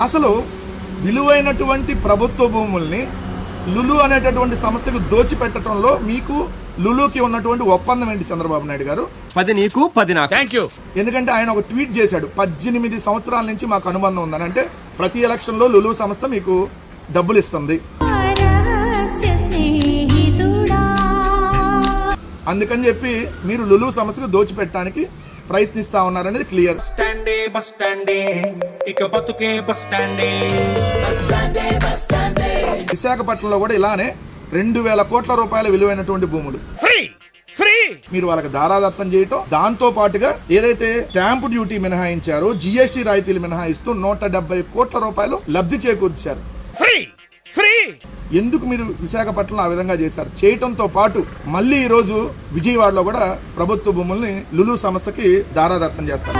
అసలు విలువైనటువంటి ప్రభుత్వ భూముల్ని లులు అనేటటువంటి సంస్థకు దోచిపెట్టడంలో మీకు లులుకి ఉన్నటువంటి ఒప్పందం ఏంటి చంద్రబాబు నాయుడు గారు? 10 నీకు 10 నాకు. Thank you. ఎందుకంటే ఆయన ఒక ట్వీట్ చేశాడు, 18 సంవత్సరాల నుంచి మాకు అనుబంధం ఉందని. అంటే ప్రతి ఎలక్షన్ లో లులు సంస్థ మీకు డబ్బులు ఇస్తుంది, అందుకని చెప్పి మీరు లులు సంస్థకు దోచిపెట్టడానికి ప్రయత్నిస్తా ఉన్నారనేది క్లియర్. విశాఖపట్నంలో కూడా ఇలానే 2,000 కోట్ల రూపాయల విలువైనటువంటి భూములు మీరు వాళ్ళకి దారాదత్తం చేయటం, దాంతో పాటుగా ఏదైతే స్టాంపు డ్యూటీ మినహాయించారో జీఎస్టీ రాయితీలు మినహాయిస్తూ 170 కోట్ల రూపాయలు లబ్ధి చేకూర్చారు. ఎందుకు మీరు విశాఖపట్నంలో ఆ విధంగా చేశారు? చేయటంతో పాటు మళ్ళీ ఈ రోజు విజయవాడలో కూడా ప్రభుత్వ భూముల్ని లులు సంస్థకి దారాదత్తం చేస్తారు.